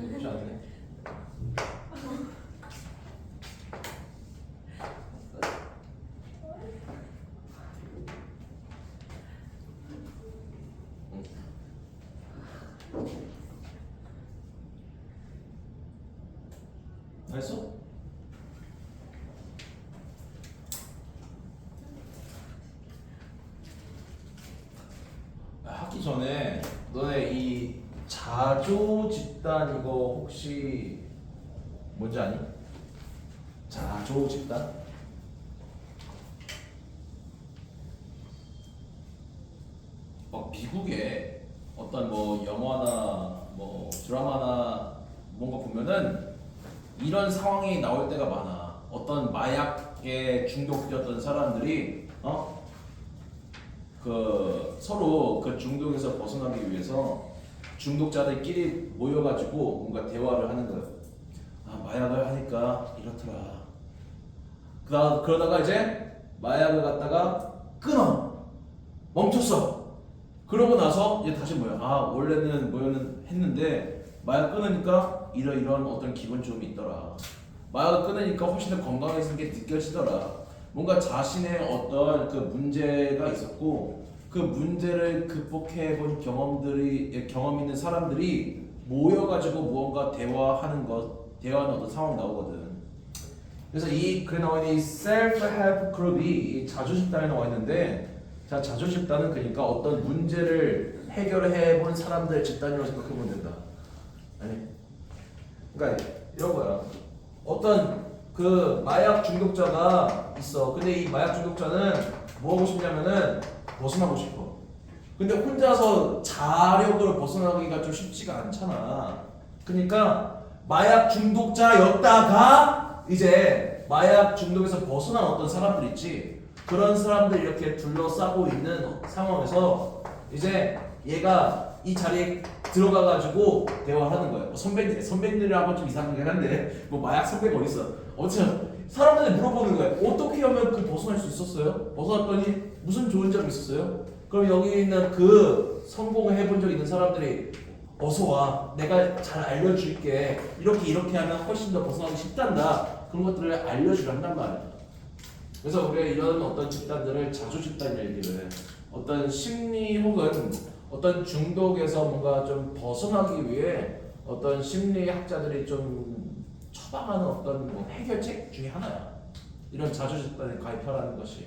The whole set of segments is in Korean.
쉽지 않네. 알았어? 하기 전에 너네 이 자조 집단 이거 혹시 뭔지 아니? 자조 집단? 막 미국에 어떤 뭐 영화나 뭐 드라마나 뭔가 보면은 이런 상황이 나올 때가 많아. 어떤 마약에 중독되었던 사람들이 그 서로 그 중독에서 벗어나기 위해서 중독자들끼리 모여가지고 뭔가 대화를 하는 거예요. 아, 마약을 하니까 이렇더라. 그러다가 이제 마약을 갖다가 끊어. 멈췄어. 그러고 나서 이제 다시 뭐야? 아, 원래는 뭐였는 했는데 마약 끊으니까 이런 어떤 기분 좋음이 있더라. 마약을 끊으니까 훨씬 더 건강해지는 게 느껴지더라. 뭔가 자신의 어떤 그 문제가 있었고 그 문제를 극복해본 경험 있는 사람들이 모여가지고 무언가 대화하는 어떤 상황이 나오거든. 그래서 그래 나와 있는 이 self-help 그룹이 이 자조집단에 나와 있는데, 자, 자조집단은 그러니까 어떤 문제를 해결해본 사람들 집단이라고 생각하면 된다. 아니, 그러니까 이런 거야. 어떤 그 마약 중독자가 있어. 근데 이 마약 중독자는 뭐 하고 싶냐면은 벗어나고 싶어. 근데 혼자서 자력으로 벗어나기가 좀 쉽지가 않잖아. 그러니까 마약 중독자였다가 이제 마약 중독에서 벗어난 어떤 사람들 있지. 그런 사람들 이렇게 둘러싸고 있는 상황에서 이제 얘가 이 자리에 들어가가지고 대화하는 거예요. 뭐 선배님이라고 좀 이상하긴 한데 뭐 마약 선배가 어딨어. 어쨌든 사람들이 물어보는 거예요. 어떻게 하면 그 벗어날 수 있었어요? 벗어났더니 무슨 좋은 점이 있었어요? 그럼 여기 있는 그 성공을 해본 적 있는 사람들이 어서 와, 내가 잘 알려줄게. 이렇게 하면 훨씬 더 벗어나기 쉽단다. 그런 것들을 알려주란단 말이야. 그래서 우리가 이런 어떤 집단들을 자조 집단 얘기를 해. 어떤 심리 혹은 어떤 중독에서 뭔가 좀 벗어나기 위해 어떤 심리학자들이 좀 처방하는 어떤 뭐 해결책 중에 하나야. 이런 자조 집단에 가입하라는 것이.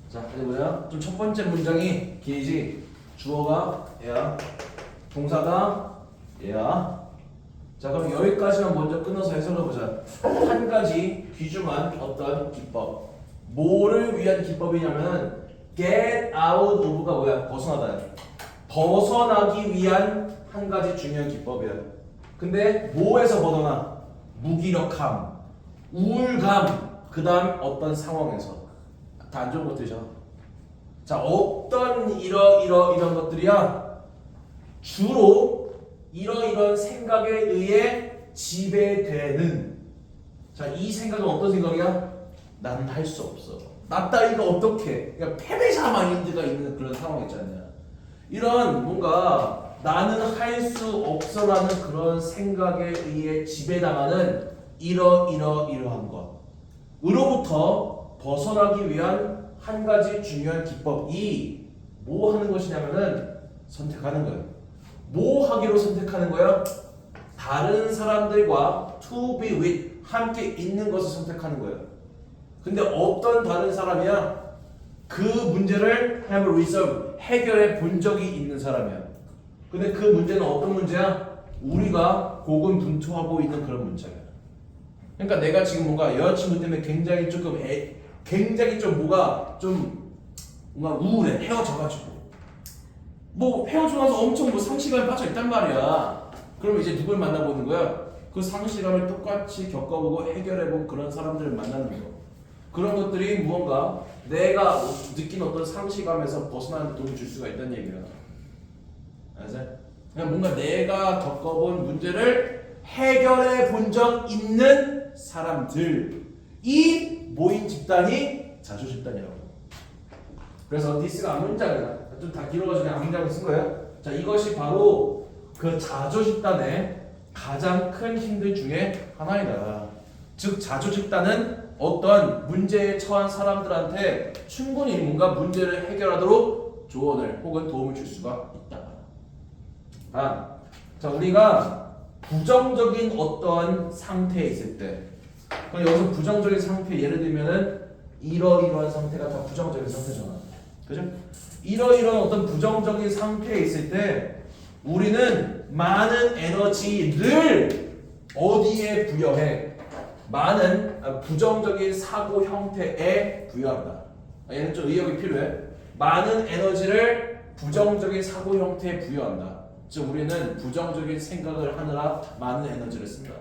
자, 이제 뭐야? 좀 첫 번째 문장이 길지. 주어가 얘야. 동사가 얘야. 자, 그럼 여기까지만 먼저 끊어서 해석해보자. 한 가지 귀중한 어떤 기법. 뭐를 위한 기법이냐면 get out of가 뭐야? 벗어나다. 벗어나기 위한 한 가지 중요한 기법이야. 근데 뭐에서 벗어나? 무기력함, 우울감, 그 다음 어떤 상황에서. 다 안 좋은 것들이죠. 자, 어떤 이런 것들이야? 주로 이런 생각에 의해 지배되는. 자, 이 생각은 어떤 생각이야? 나는 할 수 없어. 나 따위가 어떻게? 그러니까 패배자 마인드가 있는 그런 상황 있잖아요. 이런 뭔가 나는 할 수 없어라는 그런 생각에 의해 지배당하는 이러한 것으로부터 벗어나기 위한 한 가지 중요한 기법이 뭐 하는 것이냐면은 선택하는 거예요. 뭐 하기로 선택하는 거야? 다른 사람들과 to be with 함께 있는 것을 선택하는 거예요. 근데 어떤 다른 사람이야? 그 문제를 have resolved 해결해 본 적이 있는 사람이야. 근데 그 문제는 어떤 문제야? 우리가 고군분투하고 있는 그런 문제야. 그러니까 내가 지금 뭔가 여자친구 때문에 굉장히 좀 뭔가 우울해. 헤어져가지고 뭐 헤어지고 나서 엄청 뭐 상실감에 빠져 있단 말이야. 그럼 이제 누굴 만나보는 거야? 그 상실감을 똑같이 겪어보고 해결해본 그런 사람들을 만나는 거. 그런 것들이 무언가 내가 느낀 어떤 상실감에서 벗어나는 데 도움을 줄 수가 있다는 얘기야. 알았어요? 그냥 뭔가 내가 겪어본 문제를 해결해 본 적 있는 사람들이 모인 집단이 자조 집단이라고. 그래서 this가 앞문장이다. 좀 다 길어가지고 그냥 앞문장을 쓴 거예요. 자, 이것이 바로 그 자조 집단의 가장 큰 힘들 중에 하나이다. 즉 자조직단은 어떤 문제에 처한 사람들한테 충분히 뭔가 문제를 해결하도록 조언을 혹은 도움을 줄 수가 있다. 아, 자 우리가 부정적인 어떤 상태에 있을 때, 그럼 여기서 부정적인 상태 예를 들면은 이러이러한 상태가 다 부정적인 상태잖아. 그죠? 이러이러한 어떤 부정적인 상태에 있을 때 우리는 많은 에너지를 어디에 부여해? 많은 부정적인 사고 형태에 부여한다. 얘는 좀 의역이 필요해. 많은 에너지를 부정적인 사고 형태에 부여한다. 즉 우리는 부정적인 생각을 하느라 많은 에너지를 쓴다.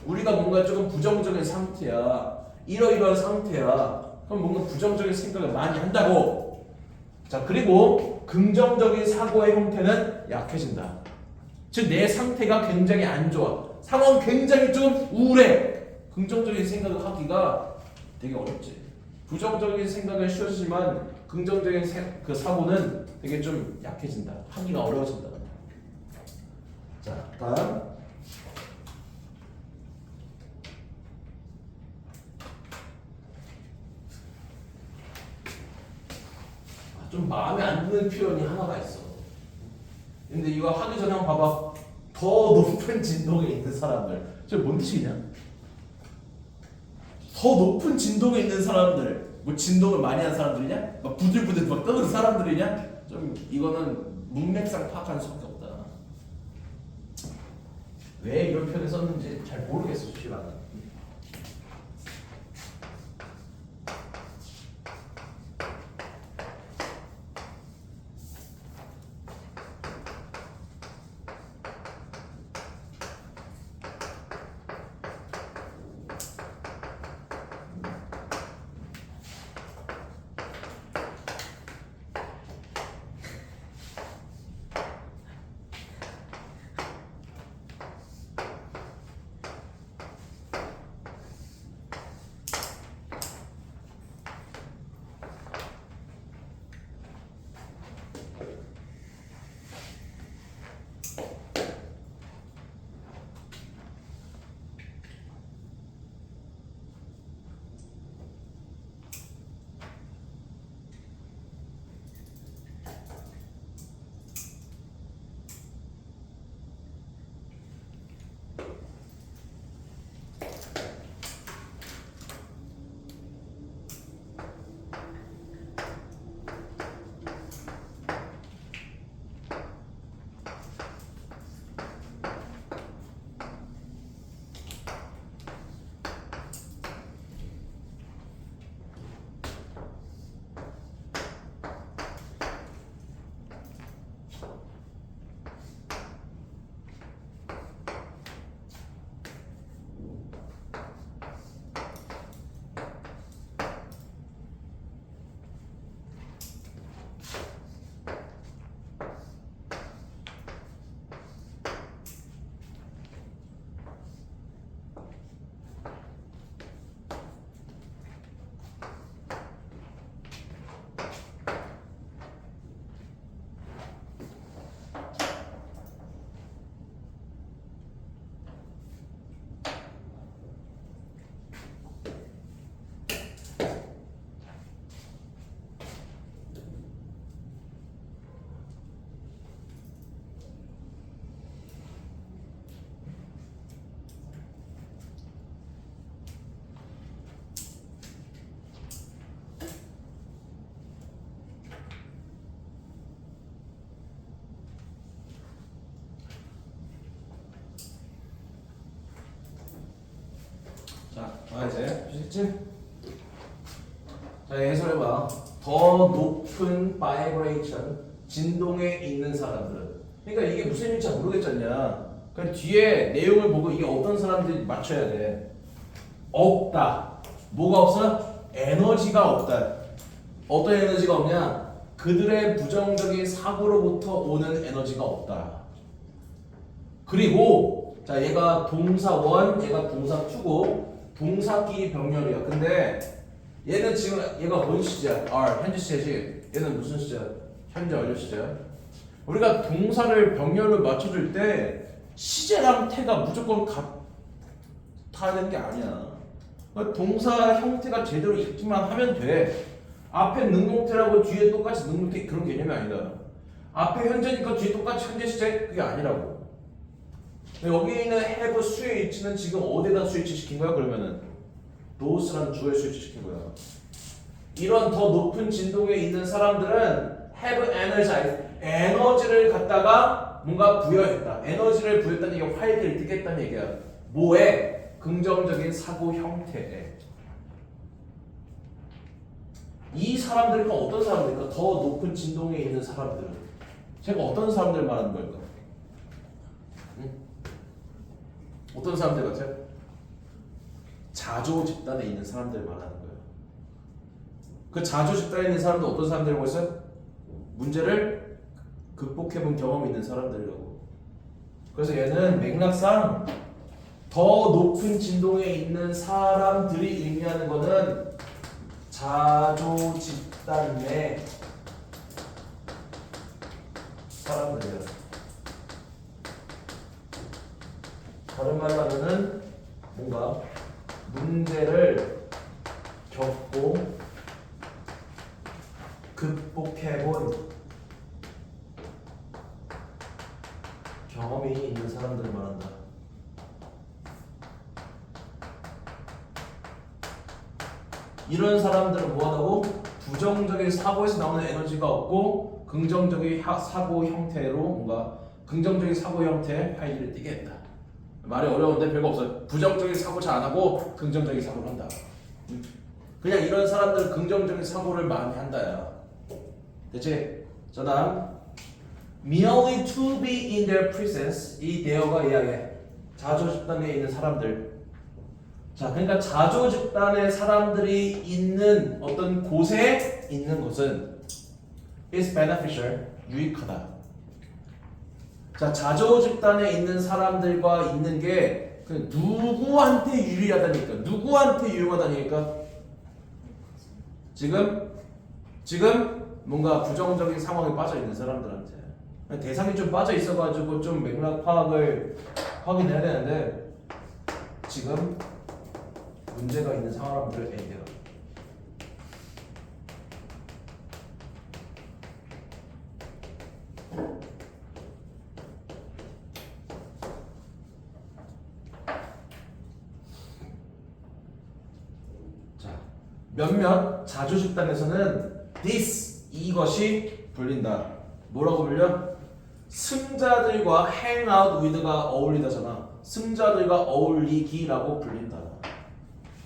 우리가 뭔가 조금 부정적인 상태야, 이러이러한 상태야, 그럼 뭔가 부정적인 생각을 많이 한다고. 자 그리고 긍정적인 사고의 형태는 약해진다. 즉 내 상태가 굉장히 안 좋아, 상황 굉장히 좀 우울해, 긍정적인 생각을 하기가 되게 어렵지. 부정적인 생각은 쉬워지지만 긍정적인 그 사고는 되게 좀 약해진다, 하기가 어려워진다. 자 다음 좀 마음에 안 드는 표현이 하나가 있어. 근데 이거 하기 전에 한번 봐봐. 더 높은 진동에 있는 사람들. 저 뭔 뜻이냐? 더 높은 진동에 있는 사람들. 뭐 진동을 많이 한 사람들이냐? 막 부들부들 막 떠드는 사람들이냐? 좀 이거는 문맥상 파악할 수밖에 없다. 왜 이런 표현을 썼는지 잘 모르겠어, 솔직히 말하면. 자, 이제 보셨지? 자, 해설해봐. 더 높은 바이브레이션, 진동에 있는 사람들은. 그러니까 이게 무슨 일인지 잘 모르겠잖냐. 그냥 뒤에 내용을 보고 이게 어떤 사람들이 맞춰야 돼. 없다. 뭐가 없어? 에너지가 없다. 어떤 에너지가 없냐? 그들의 부정적인 사고로부터 오는 에너지가 없다. 그리고 자, 얘가 동사 1, 얘가 동사 2고 동사끼리 병렬이야. 근데 얘는 지금 얘가 뭔 시제야? R, 현재 시제지. 얘는 무슨 시제야? 현재 완료 시제야. 우리가 동사를 병렬로 맞춰줄 때 시제랑 태가 무조건 같아야 되는 게 아니야. 그러니까 동사 형태가 제대로 있기만 하면 돼. 앞에 능동태라고 뒤에 똑같이 능동태 그런 개념이 아니다. 앞에 현재니까 뒤에 똑같이 현재 시제 그게 아니라고. 여기 있는 have 수의 위치는 지금 어디에다 스위치 시킨 거야? 그러면은 those라는 주어에 스위치 시킨 거야. 이런 더 높은 진동에 있는 사람들은 have energized 에너지를 갖다가 뭔가 부여했다. 에너지를 부여했다는 얘기가 활기를 띠겠다는 얘기야. 뭐에? 긍정적인 사고 형태에. 이 사람들은 어떤 사람들일까? 더 높은 진동에 있는 사람들은 제가 어떤 사람들 말하는 걸까? 응? 어떤 사람들 같아요? 자조 집단에 있는 사람들 말하는 거예요. 그 자조 집단에 있는 사람들 어떤 사람들이라고 했어요? 문제를 극복해본 경험이 있는 사람들이라고. 그래서 얘는 맥락상 더 높은 진동에 있는 사람들이 의미하는 거는 자조 집단 내 사람들이에요. 다른 말로 하면은 뭔가 문제를 겪고 극복해본 경험이 있는 사람들을 말한다. 이런 사람들은 뭐하다고? 부정적인 사고에서 나오는 에너지가 없고 긍정적인 사고 형태로 뭔가 긍정적인 사고 형태의 활기를 띠게 했다. 말이 어려운데 별거 없어요. 부정적인 사고 잘 안 하고 긍정적인 사고를 한다. 그냥 이런 사람들은 긍정적인 사고를 많이 한다야. 대체 자 다음 merely to be in their presence 이 대어가 이야기해. 자조 집단에 있는 사람들. 자, 그러니까 자조 집단의 사람들이 있는 어떤 곳에 있는 것은 is beneficial, 유익하다. 자, 자조 집단에 있는 사람들과 있는 게 누구한테 유리하다니까? 누구한테 유용하다니까? 지금 뭔가 부정적인 상황에 빠져 있는 사람들한테 대상이 좀 빠져 있어가지고 좀 맥락 파악을 확인해야 되는데 지금 문제가 있는 사람들을 얘기해요. 자, 몇몇 자조 집단에서는 this 이것이 불린다. 뭐라고 불려? 승자들과 hang out with가 어울리다잖아. 승자들과 어울리기라고 불린다.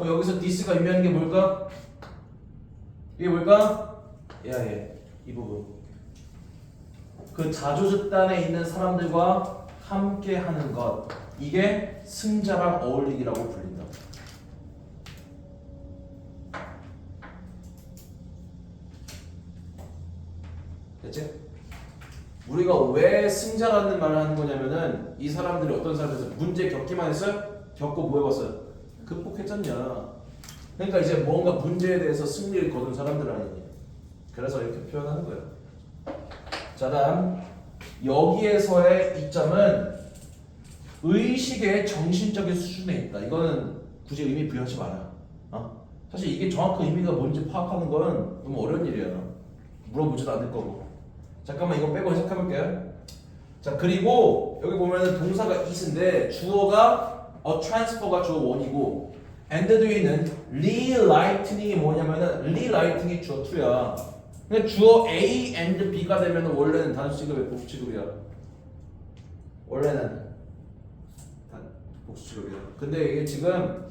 여기서 this가 의미하는 게 뭘까? 이게 뭘까? 이 부분. 그 자조 집단에 있는 사람들과 함께 하는 것. 이게 승자랑 어울리기라고 불린다. 됐지? 우리가 왜 승자라는 말을 하는 거냐면은 이 사람들이 어떤 사람들에서 문제 겪기만 했어요? 겪고 뭐 해봤어요? 극복했잖냐. 그러니까 이제 뭔가 문제에 대해서 승리를 거둔 사람들 아니니. 그래서 이렇게 표현하는 거예요. 자 다음 여기에서의 이점은 의식의 정신적인 수준에 있다. 이거는 굳이 의미 부여하지 마라. 사실 이게 정확한 의미가 뭔지 파악하는 건 너무 어려운 일이야. 물어보지도 않을 거고. 잠깐만 이거 빼고 해석해볼게요. 자 그리고 여기 보면은 동사가 is인데 주어가 transfer가 주어 1이고 and 뒤에는 relightning이 뭐냐면은 relightning이 주어 2야. 근데 주어 A and B가 되면은 원래는 단수 취급의 복수 취급이야. 원래는 복수 취급이야. 근데 이게 지금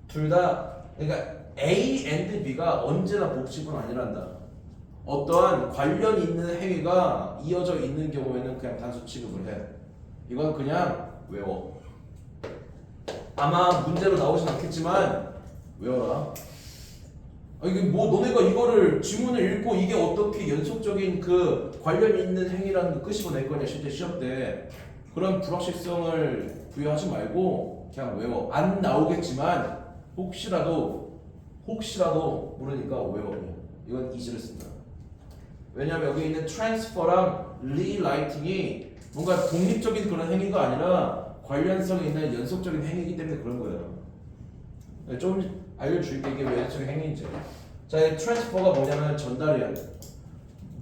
둘 다 그러니까 A and B가 언제나 복수는 아니란다. 어떠한 관련 있는 행위가 이어져 있는 경우에는 그냥 단수 취급을 해. 이건 그냥 외워. 아마 문제로 나오진 않겠지만 외워라. 이게 뭐 너네가 이거를 지문을 읽고 이게 어떻게 연속적인 그 관련 있는 행위라는 거 끄집어낼 거냐 실제 시험 때. 그런 불확실성을 부여하지 말고 그냥 외워. 안 나오겠지만 혹시라도 모르니까 외워. 이건 easy를 쓴다. 왜냐면 여기 있는 transfer랑 relighting이 뭔가 독립적인 그런 행위가 아니라 관련성이 있는 연속적인 행위이기 때문에 그런 거예요. 좀 알려줄게 이게 왜 연속적인 행위인지. 자, 이 트랜스퍼가 뭐냐면 전달이야.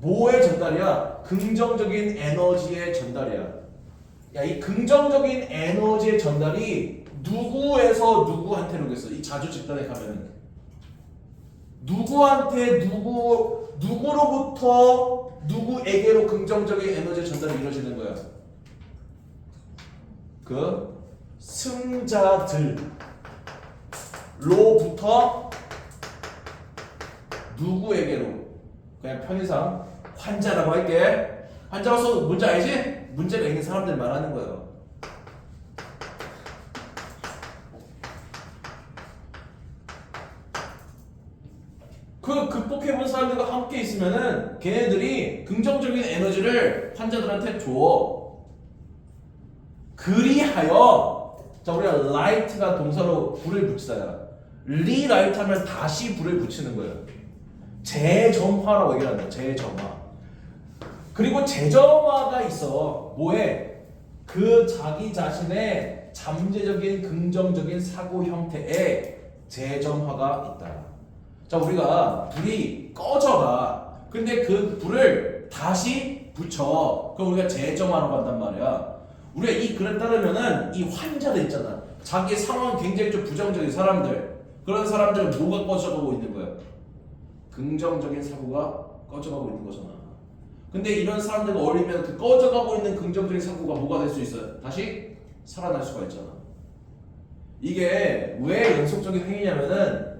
뭐의 전달이야? 긍정적인 에너지의 전달이야. 야, 이 긍정적인 에너지의 전달이 누구에서 누구한테로 오겠어? 이 자주 집단에 가면은 누구한테 누구로부터 누구에게로 긍정적인 에너지의 전달이 이루어지는 거야. 그 승자들로부터 누구에게로. 그냥 편의상 환자라고 할게. 환자로서 문제 알지? 문제가 있는 사람들 말하는 거예요. 그 극복해본 사람들과 함께 있으면은 걔네들이 긍정적인 에너지를 환자들한테 줘. 그리하여, 자, 우리가 light가 동사로 불을 붙이잖아. 리라이트 하면 다시 불을 붙이는 거예요. 재점화라고 얘기를 한다. 재점화. 그리고 재점화가 있어. 뭐에? 그 자기 자신의 잠재적인 긍정적인 사고 형태에 재점화가 있다. 자, 우리가 불이 꺼져가. 근데 그 불을 다시 붙여. 그럼 우리가 재점화로 간단 말이야. 우리가 이 글에 따르면은 이 환자들 있잖아. 자기 상황 굉장히 좀 부정적인 사람들. 그런 사람들은 뭐가 꺼져가고 있는 거야? 긍정적인 사고가 꺼져가고 있는 거잖아. 근데 이런 사람들과 어울리면 그 꺼져가고 있는 긍정적인 사고가 뭐가 될 수 있어요? 다시 살아날 수가 있잖아. 이게 왜 연속적인 행위냐면은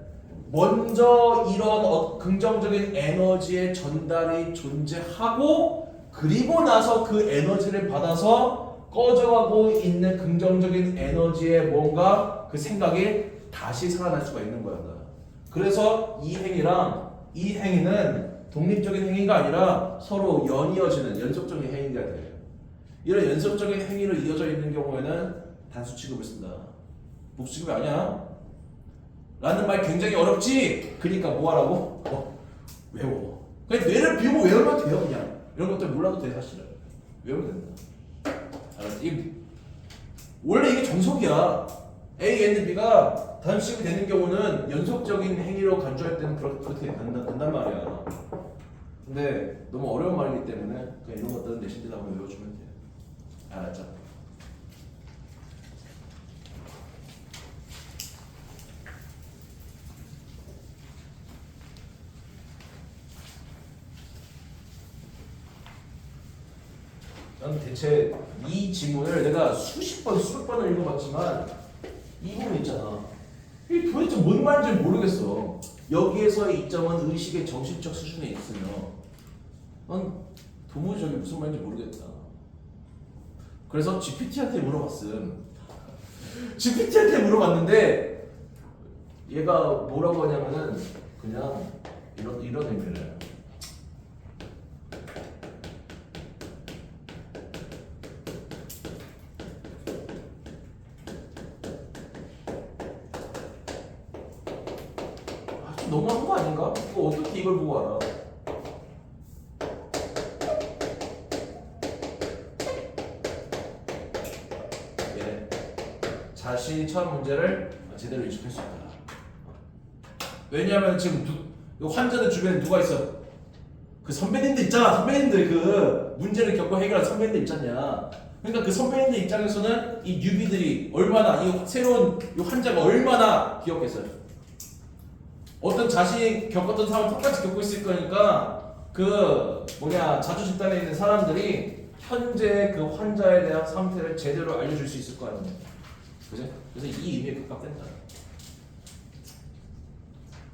먼저 이런 긍정적인 에너지의 전달이 존재하고 그리고 나서 그 에너지를 받아서 꺼져가고 있는 긍정적인 에너지의 뭔가 그 생각이 다시 살아날 수가 있는 거야. 그래서 이 행위랑 이 행위는 독립적인 행위가 아니라 서로 연이어지는 연속적인 행위가 돼요. 이런 연속적인 행위로 이어져 있는 경우에는 단수 취급을 쓴다. 복수 취급이 아니야. 라는 말 굉장히 어렵지? 그러니까 뭐 하라고? 외워. 그냥 뇌를 비우고 외우면 돼요. 그냥 이런 것들 몰라도 돼. 사실은 외우면 된다. 알았지? 원래 이게 정석이야. A, N, B가 단수식이 되는 경우는 연속적인 행위로 간주할 때는 그렇게 된단 말이야. 근데 너무 어려운 말이기 때문에 그냥 이런 것들은 내신대로 한번 외워주면 돼. 알았죠? 난 대체 이 지문을 내가 수십 번을 읽어봤지만 이 부분 있잖아. 이게 도대체 뭔 말인지 모르겠어. 여기에서의 이점은 의식의 정신적 수준에 있으며 난 도무지 저게 무슨 말인지 모르겠다. 그래서 GPT한테 물어봤음. GPT한테 물어봤는데 얘가 뭐라고 하냐면은 그냥 이런 의미를 해요. 너무한 거 아닌가? 이거 어떻게 이걸 보고 알아? 예. 자신이 처한 문제를 제대로 인식할 수 있다. 왜냐하면 지금 환자들 주변에 누가 있어? 그 선배님들 있잖아. 선배님들 그 문제를 겪고 해결한 선배님들 있잖냐. 그러니까 그 선배님들 입장에서는 이 뉴비들이 얼마나 이 새로운 이 환자가 얼마나 귀엽겠어요. 어떤 자신이 겪었던 상황을 똑같이 겪고 있을 거니까 그 자주 집단에 있는 사람들이 현재 그 환자에 대한 상태를 제대로 알려줄 수 있을 거 아니에요. 그죠? 그래서 이 의미에 가깝댄다.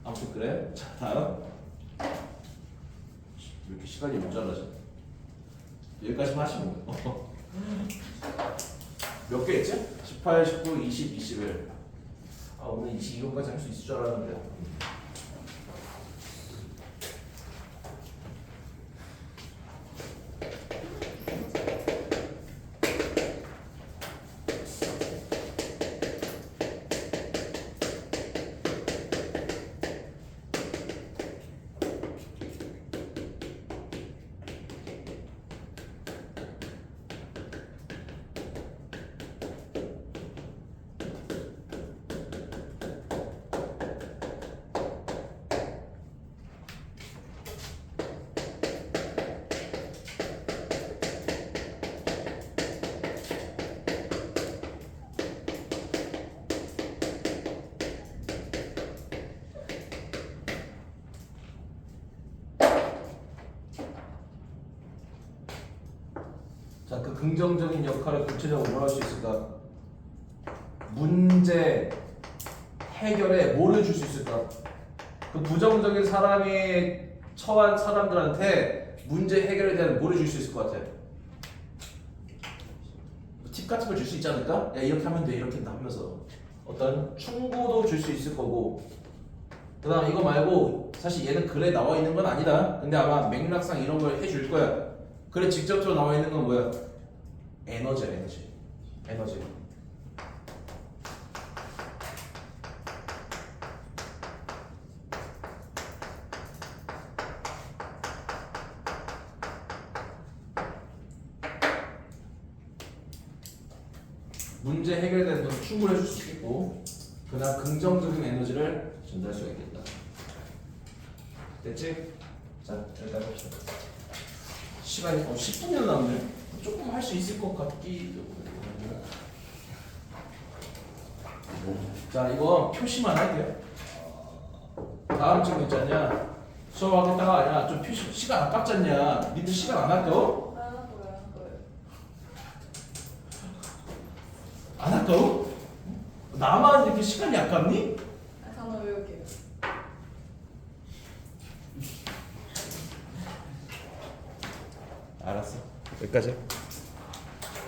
아무튼 그래. 자, 다음. 왜 이렇게 시간이 모자라지? 여기까지만 하시면 몇 개 했지? 18, 19, 20, 21. 오늘 22번까지 할 수 있을 줄 알았는데. 긍정적인 역할을 구체적으로 뭘 할 수 있을까? 문제 해결에 뭐를 줄 수 있을까? 그 부정적인 사람이 처한 사람들한테 문제 해결에 대한 뭐를 줄 수 있을 것 같아? 팁 같은 걸 줄 수 있지 않을까? 야 이렇게 하면 돼 이렇게 하면서 어떤 충고도 줄 수 있을 거고 그 다음 이거 말고 사실 얘는 글에 나와 있는 건 아니다. 근데 아마 맥락상 이런 걸 해줄 거야. 글에 직접적으로 나와 있는 건 뭐야? 에너지야 에너지. 문제 해결에 대한 것을 충분히 해줄 수 있겠고 그다음 긍정적인 에너지를 전달할 수가 있겠다. 됐지? 자 일단 봅시다. 시간이 10분이나 남네. 조금 할 수 있을 것 같기도 하고. 자 이거 표시만 할게요. 다음 친구 있잖냐 수업하겠다가 아니라 좀 표시 시간 아깝잖냐. 니들 시간 안 아까워? 안 아까워? 나만 이렇게 시간이 아깝니? 단어 외울게요. 알았어. 여기까지.